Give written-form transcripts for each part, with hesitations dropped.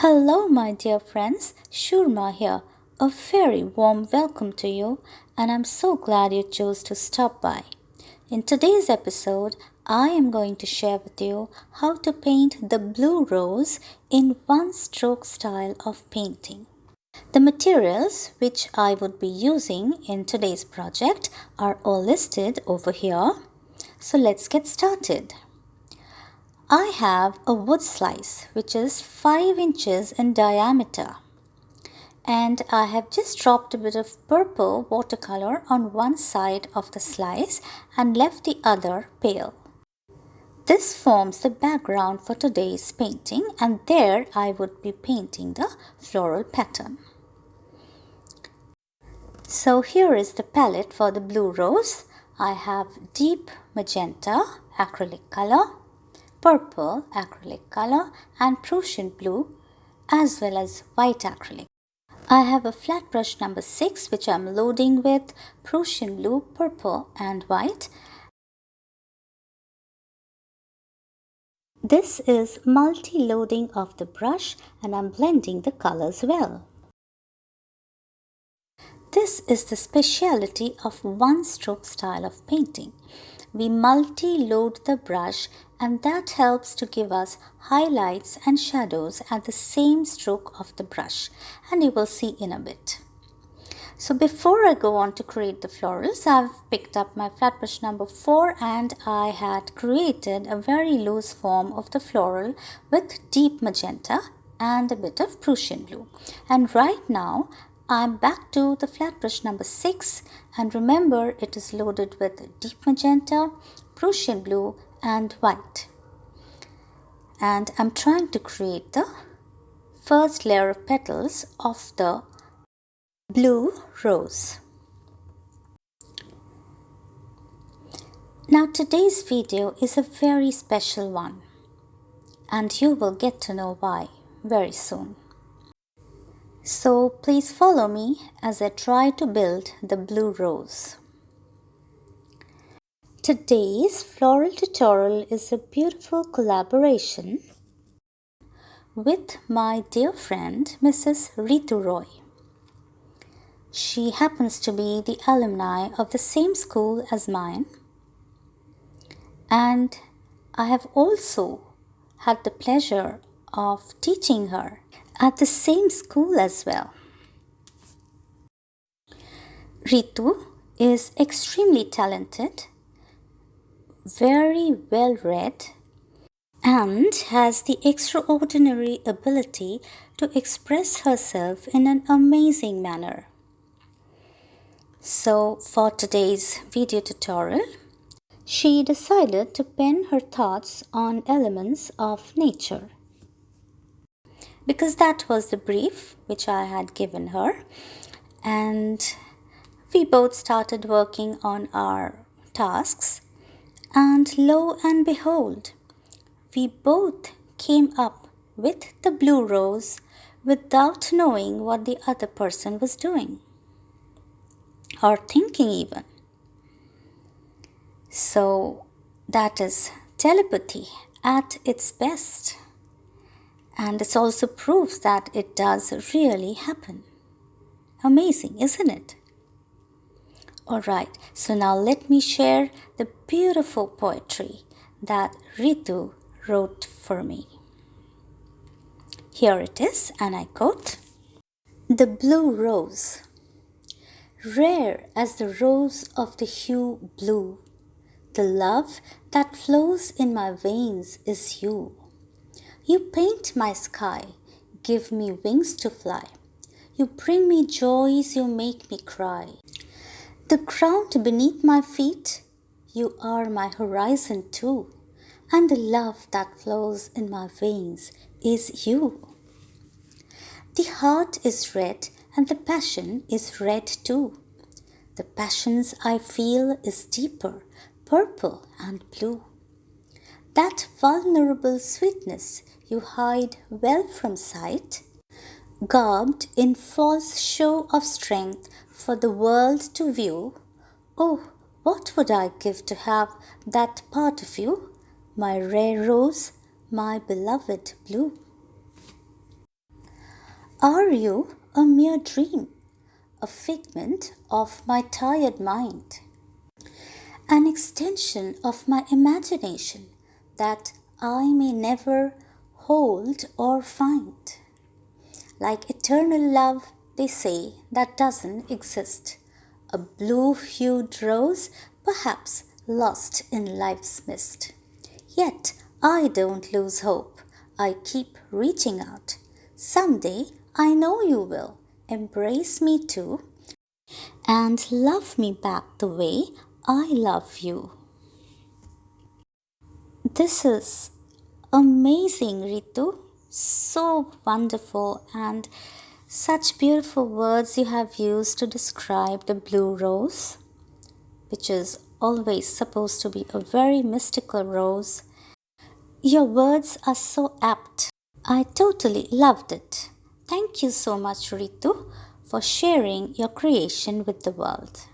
Hello, my dear friends. Shurma here. A very warm welcome to you, and I'm so glad you chose to stop by. In today's episode, I am going to share with you how to paint the Bue Rose in one stroke style of painting. The materials which I would be using in today's project are all listed over here. So let's get started. I have a wood slice which is 5 inches in diameter, and I have just dropped a bit of purple watercolor on one side of the slice and left the other pale. This forms the background for today's painting, and there I would be painting the floral pattern. So here is the palette for the Bue Rose. I have deep magenta acrylic color, purple acrylic color and Prussian blue, as well as white acrylic. I have a flat brush number 6 which I am loading with Prussian blue, purple and white. This is multi-loading of the brush and I am blending the colors well. This is the speciality of one stroke style of painting. We multi-load the brush, and that helps to give us highlights and shadows at the same stroke of the brush, and you will see in a bit. So before I go on to create the florals, I've picked up my flat brush number 4 and I had created a very loose form of the floral with deep magenta and a bit of Prussian blue. And right now I'm back to the flat brush number 6, and remember it is loaded with deep magenta, Prussian blue and white. And I'm trying to create the first layer of petals of the Bue Rose. Now today's video is a very special one, and you will get to know why very soon. So please follow me as I try to build the Bue Rose. Today's floral tutorial is a beautiful collaboration with my dear friend Mrs. Ritu Roy. She happens to be the alumni of the same school as mine, and I have also had the pleasure of teaching her at the same school as well. Ritu is extremely talented, very well read, and has the extraordinary ability to express herself in an amazing manner. So for today's video tutorial, she decided to pen her thoughts on elements of nature, because that was the brief which I had given her, and we both started working on our tasks, and lo and behold, we both came up with the Bue Rose without knowing what the other person was doing or thinking even. So that is telepathy at its best. And this also proves that it does really happen. Amazing, isn't it? Alright, so now let me share the beautiful poetry that Ritu wrote for me. Here it is, and I quote, "The Bue Rose, rare as the rose of the hue blue, the love that flows in my veins is you. You paint my sky, give me wings to fly. You bring me joys, you make me cry. The ground beneath my feet, you are my horizon too. And the love that flows in my veins is you. The heart is red and the passion is red too. The passions I feel is deeper, purple and blue. That vulnerable sweetness you hide well from sight, garbed in false show of strength for the world to view. Oh, what would I give to have that part of you, my rare rose, my beloved Bue." Are you a mere dream, a figment of my tired mind, an extension of my imagination that I may never hold or find? Like eternal love, they say, that doesn't exist. A blue-hued rose, perhaps lost in life's mist. Yet I don't lose hope. I keep reaching out. Someday I know you will embrace me too and love me back the way I love you. This is amazing, Ritu. So wonderful, and such beautiful words you have used to describe the blue rose, which is always supposed to be a very mystical rose. Your words are so apt. I totally loved it. Thank you so much, Ritu, for sharing your creation with the world.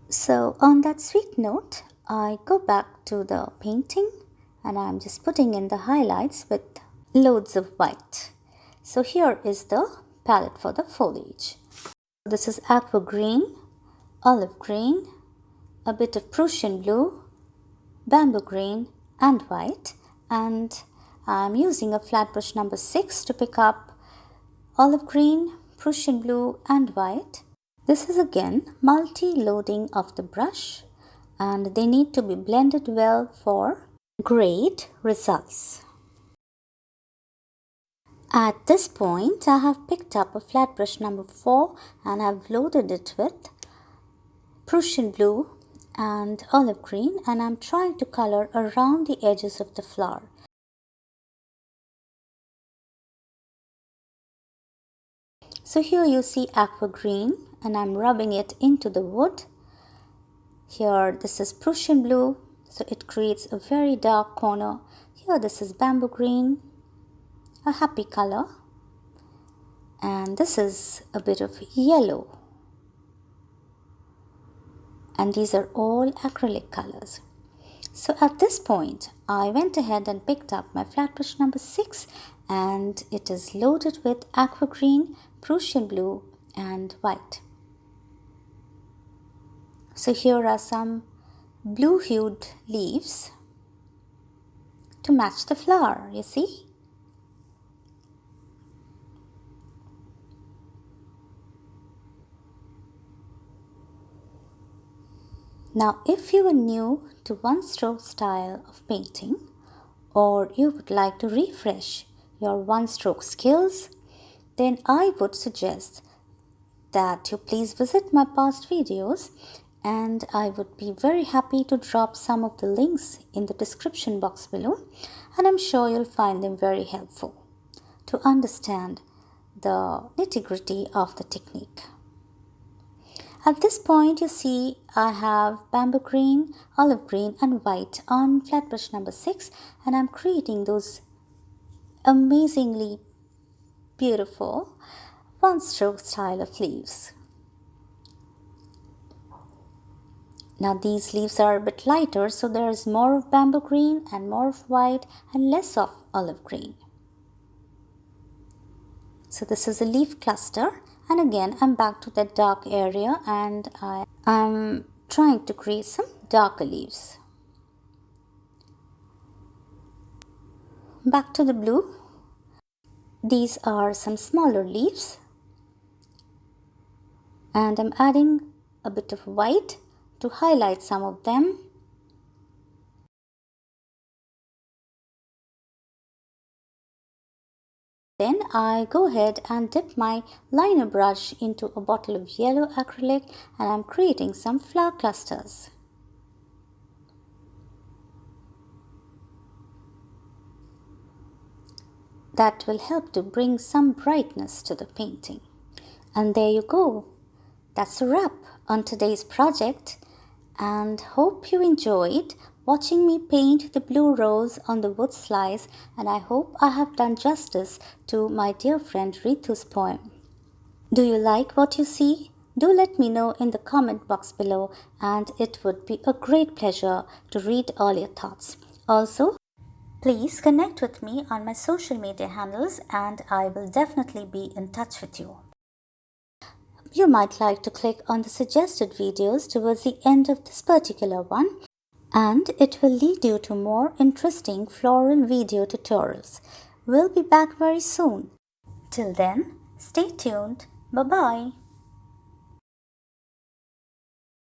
So, on that sweet note, I go back to the painting and I'm just putting in the highlights with loads of white. So, here is the palette for the foliage. This is aqua green, olive green, a bit of Prussian blue, bamboo green, and white. And I'm using a flat brush number 6 to pick up olive green, Prussian blue, and white. This is again multi-loading of the brush, and they need to be blended well for great results. At this point, I have picked up a flat brush number 4 and I've loaded it with Prussian blue and olive green, and I'm trying to color around the edges of the flower. So here you see aqua green and I'm rubbing it into the wood. Here this is Prussian blue, so it creates a very dark corner. Here this is bamboo green, a happy color, and this is a bit of yellow, and these are all acrylic colors. So at this point I went ahead and picked up my flat brush number 6 and it is loaded with aqua green, Prussian blue, and white. So here are some blue hued leaves to match the flower, you see. Now if you are new to one stroke style of painting, or you would like to refresh your one stroke skills, then I would suggest that you please visit my past videos, and I would be very happy to drop some of the links in the description box below, and I'm sure you'll find them very helpful to understand the nitty-gritty of the technique. At this point you see I have bamboo green, olive green, and white on flat brush number 6, and I'm creating those amazingly beautiful one stroke style of leaves. Now these leaves are a bit lighter, so there is more of bamboo green and more of white and less of olive green. So this is a leaf cluster, and again I'm back to that dark area and I'm trying to create some darker leaves. Back to the blue. These are some smaller leaves and I'm adding a bit of white to highlight some of them. Then I go ahead and dip my liner brush into a bottle of yellow acrylic and I'm creating some flower clusters. That will help to bring some brightness to the painting. And there you go. That's a wrap on today's project, and hope you enjoyed watching me paint the blue rose on the wood slice, and I hope I have done justice to my dear friend Ritu's poem. Do you like what you see? Do let me know in the comment box below, and it would be a great pleasure to read all your thoughts. Also, Please connect with me on my social media handles and I will definitely be in touch with you. You might like to click on the suggested videos towards the end of this particular one, and it will lead you to more interesting floral video tutorials. We'll be back very soon. Till then, stay tuned. Bye-bye.